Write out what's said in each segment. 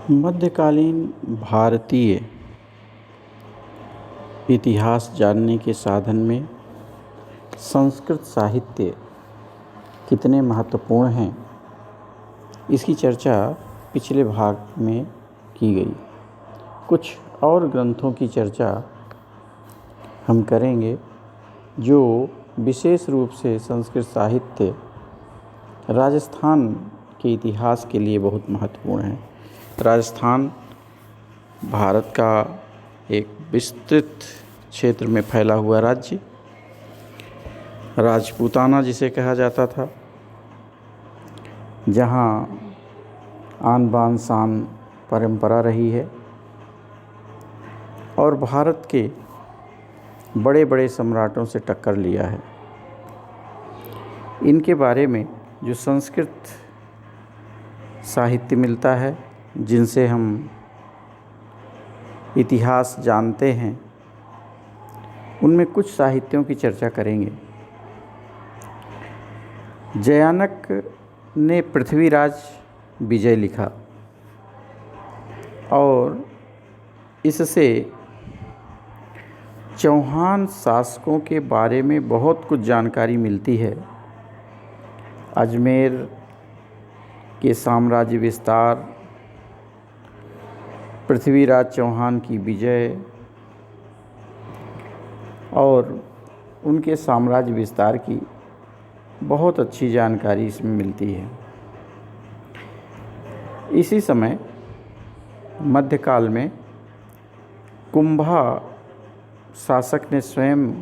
मध्यकालीन भारतीय इतिहास जानने के साधन में संस्कृत साहित्य कितने महत्वपूर्ण हैं, इसकी चर्चा पिछले भाग में की गई। कुछ और ग्रंथों की चर्चा हम करेंगे जो विशेष रूप से संस्कृत साहित्य राजस्थान के इतिहास के लिए बहुत महत्वपूर्ण है। राजस्थान भारत का एक विस्तृत क्षेत्र में फैला हुआ राज्य, राजपूताना जिसे कहा जाता था, जहाँ आन बान शान परंपरा रही है और भारत के बड़े बड़े सम्राटों से टक्कर लिया है। इनके बारे में जो संस्कृत साहित्य मिलता है, जिनसे हम इतिहास जानते हैं, उनमें कुछ साहित्यों की चर्चा करेंगे। जयानक ने पृथ्वीराज विजय लिखा और इससे चौहान शासकों के बारे में बहुत कुछ जानकारी मिलती है। अजमेर के साम्राज्य विस्तार, पृथ्वीराज चौहान की विजय और उनके साम्राज्य विस्तार की बहुत अच्छी जानकारी इसमें मिलती है। इसी समय मध्यकाल में कुंभा शासक ने स्वयं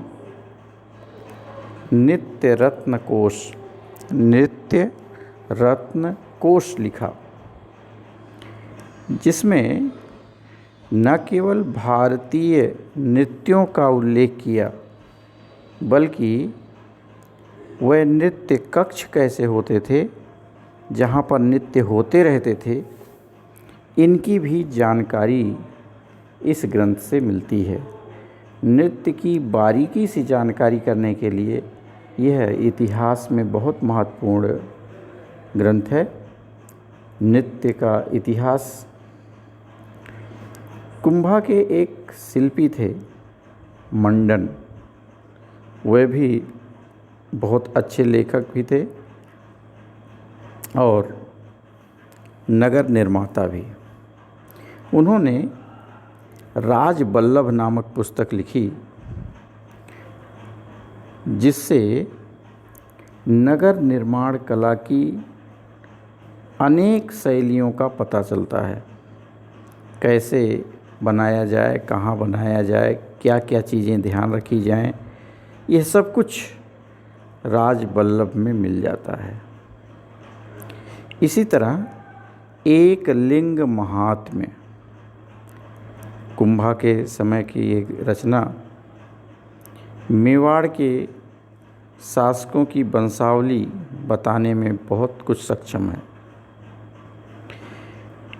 नृत्य रत्न कोश लिखा, जिसमें न केवल भारतीय नृत्यों का उल्लेख किया, बल्कि वह नृत्य कक्ष कैसे होते थे, जहाँ पर नृत्य होते रहते थे, इनकी भी जानकारी इस ग्रंथ से मिलती है। नृत्य की बारीकी से जानकारी करने के लिए यह इतिहास में बहुत महत्वपूर्ण ग्रंथ है। नृत्य का इतिहास। कुंभा के एक शिल्पी थे मंडन, वे भी बहुत अच्छे लेखक भी थे और नगर निर्माता भी। उन्होंने राजबल्लभ नामक पुस्तक लिखी, जिससे नगर निर्माण कला की अनेक शैलियों का पता चलता है। कैसे बनाया जाए, कहाँ बनाया जाए, क्या क्या चीज़ें ध्यान रखी जाएं, यह सब कुछ राजबल्लभ में मिल जाता है। इसी तरह एक लिंग महात्म्य, कुंभा के समय की एक रचना, मेवाड़ के शासकों की वंशावली बताने में बहुत कुछ सक्षम है।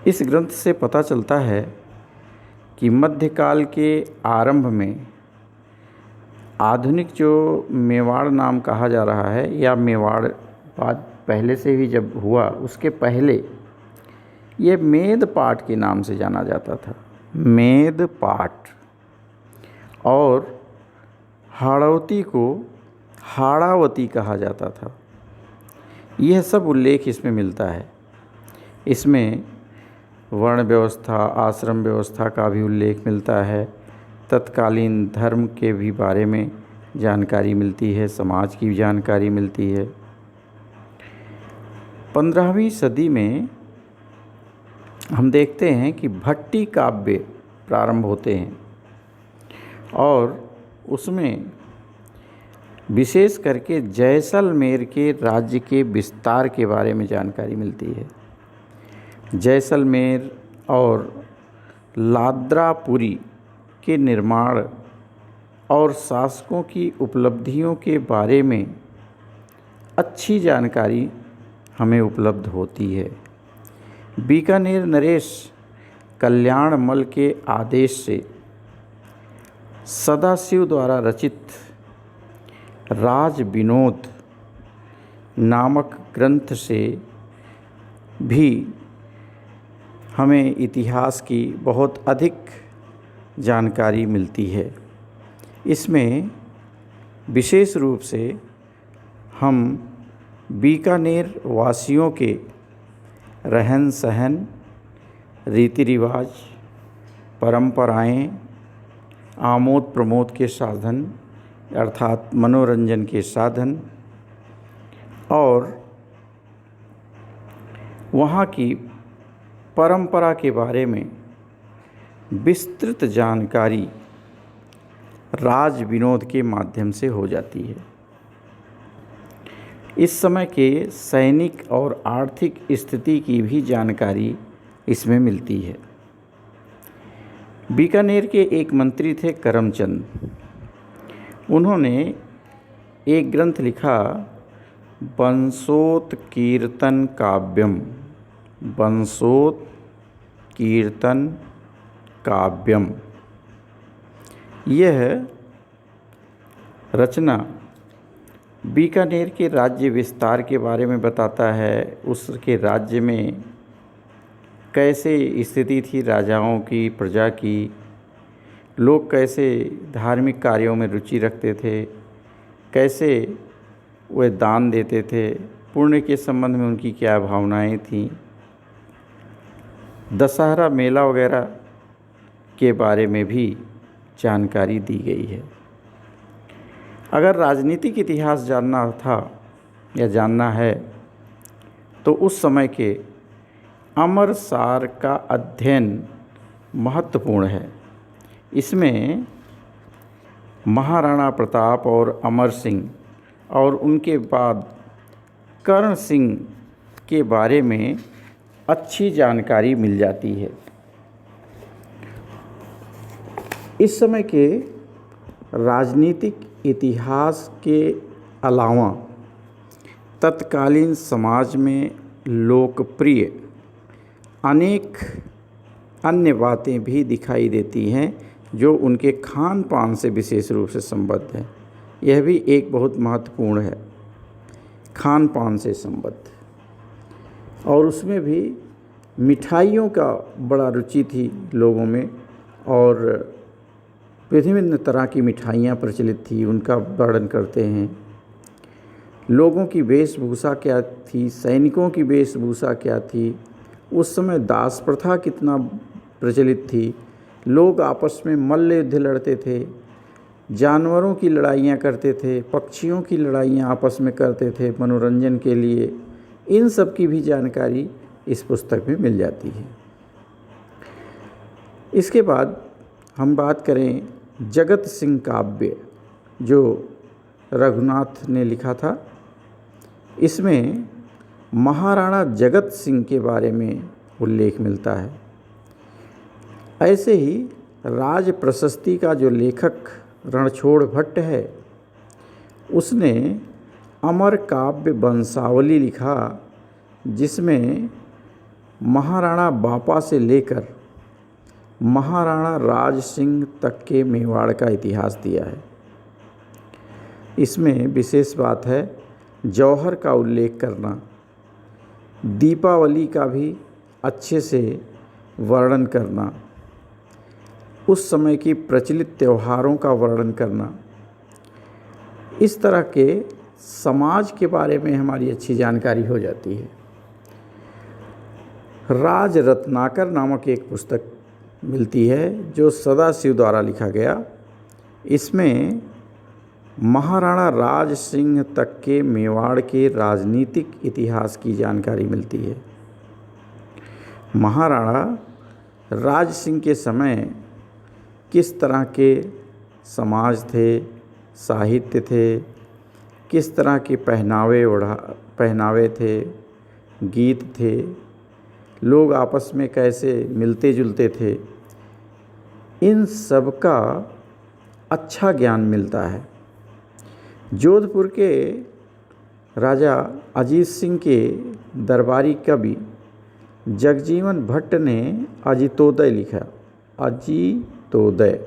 इस ग्रंथ से पता चलता है कि मध्यकाल के आरंभ में आधुनिक जो मेवाड़ नाम कहा जा रहा है, या मेवाड़ बाद पहले से भी जब हुआ, उसके पहले ये मेदपाट के नाम से जाना जाता था। मेदपाट। और हाड़ौती को हाड़ावती कहा जाता था। यह सब उल्लेख इसमें मिलता है। इसमें वर्ण व्यवस्था, आश्रम व्यवस्था का भी उल्लेख मिलता है। तत्कालीन धर्म के भी बारे में जानकारी मिलती है, समाज की जानकारी मिलती है। 15वीं सदी में हम देखते हैं कि भट्टी काव्य प्रारंभ होते हैं और उसमें विशेष करके जैसलमेर के राज्य के विस्तार के बारे में जानकारी मिलती है। जैसलमेर और लाद्रापुरी के निर्माण और शासकों की उपलब्धियों के बारे में अच्छी जानकारी हमें उपलब्ध होती है। बीकानेर नरेश कल्याणमल के आदेश से सदाशिव द्वारा रचित राज विनोद नामक ग्रंथ से भी हमें इतिहास की बहुत अधिक जानकारी मिलती है। इसमें विशेष रूप से हम बीकानेर वासियों के रहन सहन, रीति रिवाज, परंपराएं, आमोद प्रमोद के साधन अर्थात मनोरंजन के साधन और वहाँ की परंपरा के बारे में विस्तृत जानकारी राज विनोद के माध्यम से हो जाती है। इस समय के सैनिक और आर्थिक स्थिति की भी जानकारी इसमें मिलती है। बीकानेर के एक मंत्री थे करमचंद। उन्होंने एक ग्रंथ लिखा, वंशोत्कीर्तन काव्यम। वंशोत्कीर्तन काव्यम। यह रचना बीकानेर के राज्य विस्तार के बारे में बताता है। उसके राज्य में कैसे स्थिति थी राजाओं की, प्रजा की, लोग कैसे धार्मिक कार्यों में रुचि रखते थे, कैसे वे दान देते थे, पुण्य के संबंध में उनकी क्या भावनाएं थीं, दशहरा मेला वगैरह के बारे में भी जानकारी दी गई है। अगर राजनीतिक इतिहास जानना था या जानना है तो उस समय के अमरसार का अध्ययन महत्वपूर्ण है। इसमें महाराणा प्रताप और अमर सिंह और उनके बाद कर्ण सिंह के बारे में अच्छी जानकारी मिल जाती है। इस समय के राजनीतिक इतिहास के अलावा तत्कालीन समाज में लोकप्रिय अनेक अन्य बातें भी दिखाई देती हैं जो उनके खान पान से विशेष रूप से संबद्ध है। यह भी एक बहुत महत्वपूर्ण है, खान पान से संबद्ध। और उसमें भी मिठाइयों का बड़ा रुचि थी लोगों में और विभिन्न तरह की मिठाइयाँ प्रचलित थी, उनका वर्णन करते हैं। लोगों की वेशभूषा क्या थी, सैनिकों की वेशभूषा क्या थी, उस समय दास प्रथा कितना प्रचलित थी, लोग आपस में मल्ल युद्ध लड़ते थे, जानवरों की लड़ाइयाँ करते थे, पक्षियों की लड़ाइयाँ आपस में करते थे मनोरंजन के लिए। इन सब की भी जानकारी इस पुस्तक में मिल जाती है। इसके बाद हम बात करें जगत सिंह काव्य जो रघुनाथ ने लिखा था। इसमें महाराणा जगत सिंह के बारे में उल्लेख मिलता है। ऐसे ही राज प्रशस्ति का जो लेखक रणछोड़ भट्ट है उसने अमर काव्य वंशावली लिखा, जिसमें महाराणा बापा से लेकर महाराणा राज सिंह तक के मेवाड़ का इतिहास दिया है। इसमें विशेष बात है जौहर का उल्लेख करना, दीपावली का भी अच्छे से वर्णन करना, उस समय की प्रचलित त्योहारों का वर्णन करना। इस तरह के समाज के बारे में हमारी अच्छी जानकारी हो जाती है। राज रत्नाकर नामक एक पुस्तक मिलती है जो सदाशिव द्वारा लिखा गया। इसमें महाराणा राज सिंह तक के मेवाड़ के राजनीतिक इतिहास की जानकारी मिलती है। महाराणा राज सिंह के समय किस तरह के समाज थे, साहित्य थे, किस तरह के पहनावे थे, गीत थे, लोग आपस में कैसे मिलते जुलते थे, इन सब का अच्छा ज्ञान मिलता है। जोधपुर के राजा अजीत सिंह के दरबारी कवि जगजीवन भट्ट ने अजितोदय लिखा। अजितोदय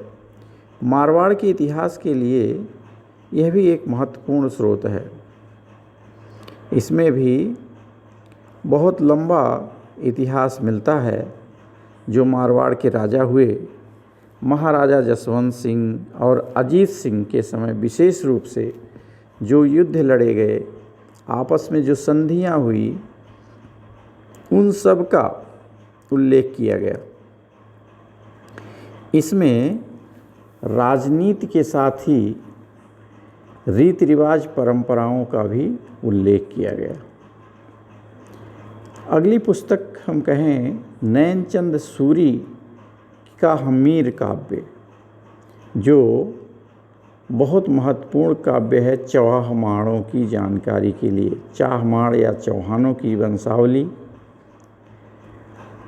मारवाड़ के इतिहास के लिए यह भी एक महत्वपूर्ण स्रोत है। इसमें भी बहुत लंबा इतिहास मिलता है जो मारवाड़ के राजा हुए, महाराजा जसवंत सिंह और अजीत सिंह के समय विशेष रूप से जो युद्ध लड़े गए, आपस में जो संधियां हुई, उन सब का उल्लेख किया गया। इसमें राजनीति के साथ ही रीति रिवाज परंपराओं का भी उल्लेख किया गया। अगली पुस्तक हम कहें नैनचंद सूरी का हमीर काव्य, जो बहुत महत्वपूर्ण काव्य है चौहामाणों की जानकारी के लिए। चाहमाण या चौहानों की वंशावली,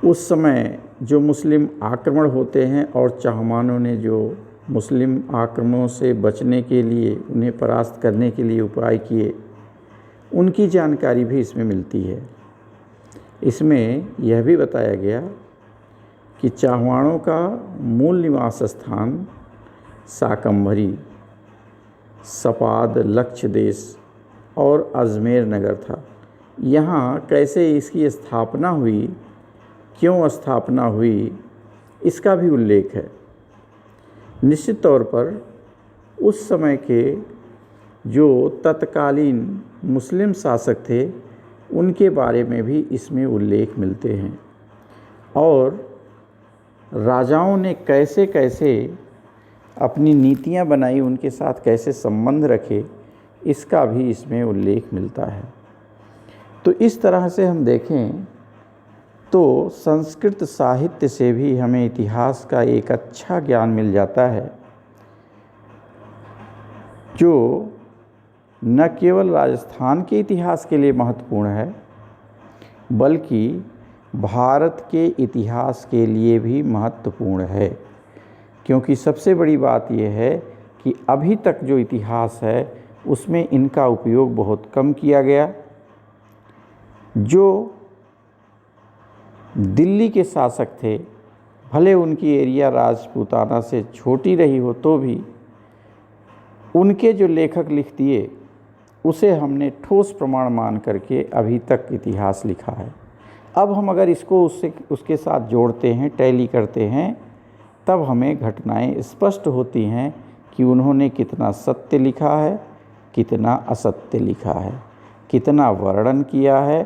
उस समय जो मुस्लिम आक्रमण होते हैं और चाहमानों ने जो मुस्लिम आक्रमणों से बचने के लिए, उन्हें परास्त करने के लिए उपाय किए, उनकी जानकारी भी इसमें मिलती है। इसमें यह भी बताया गया कि चाहमाणों का मूल निवास स्थान शाकंभरी, सपाद, लक्ष्य देश और अजमेर नगर था। यहाँ कैसे इसकी स्थापना हुई, क्यों स्थापना हुई, इसका भी उल्लेख है। निश्चित तौर पर उस समय के जो तत्कालीन मुस्लिम शासक थे, उनके बारे में भी इसमें उल्लेख मिलते हैं, और राजाओं ने कैसे कैसे अपनी नीतियां बनाई, उनके साथ कैसे संबंध रखे, इसका भी इसमें उल्लेख मिलता है। तो इस तरह से हम देखें तो संस्कृत साहित्य से भी हमें इतिहास का एक अच्छा ज्ञान मिल जाता है, जो न केवल राजस्थान के इतिहास के लिए महत्वपूर्ण है, बल्कि भारत के इतिहास के लिए भी महत्वपूर्ण है। क्योंकि सबसे बड़ी बात यह है कि अभी तक जो इतिहास है उसमें इनका उपयोग बहुत कम किया गया। जो दिल्ली के शासक थे, भले उनकी एरिया राजपूताना से छोटी रही हो तो भी उनके जो लेखक लिख दिए, उसे हमने ठोस प्रमाण मान करके अभी तक इतिहास लिखा है। अब हम अगर इसको उसके साथ जोड़ते हैं, टैली करते हैं, तब हमें घटनाएं स्पष्ट होती हैं कि उन्होंने कितना सत्य लिखा है, कितना असत्य लिखा है, कितना वर्णन किया है,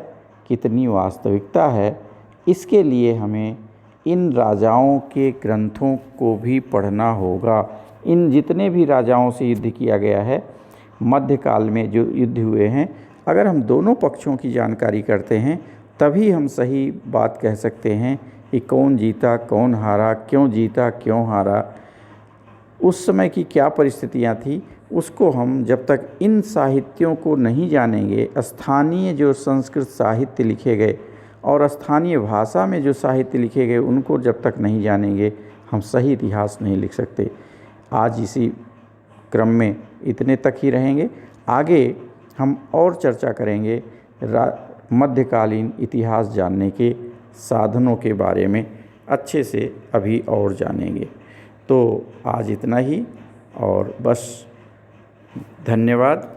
कितनी वास्तविकता है। इसके लिए हमें इन राजाओं के ग्रंथों को भी पढ़ना होगा। इन जितने भी राजाओं से युद्ध किया गया है, मध्यकाल में जो युद्ध हुए हैं, अगर हम दोनों पक्षों की जानकारी करते हैं, तभी हम सही बात कह सकते हैं कि कौन जीता, कौन हारा, क्यों जीता, क्यों हारा, उस समय की क्या परिस्थितियाँ थी। उसको हम जब तक इन साहित्यों को नहीं जानेंगे, स्थानीय जो संस्कृत साहित्य लिखे गए और स्थानीय भाषा में जो साहित्य लिखे गए, उनको जब तक नहीं जानेंगे, हम सही इतिहास नहीं लिख सकते। आज इसी क्रम में इतने तक ही रहेंगे। आगे हम और चर्चा करेंगे मध्यकालीन इतिहास जानने के साधनों के बारे में, अच्छे से अभी और जानेंगे। तो आज इतना ही, और बस, धन्यवाद।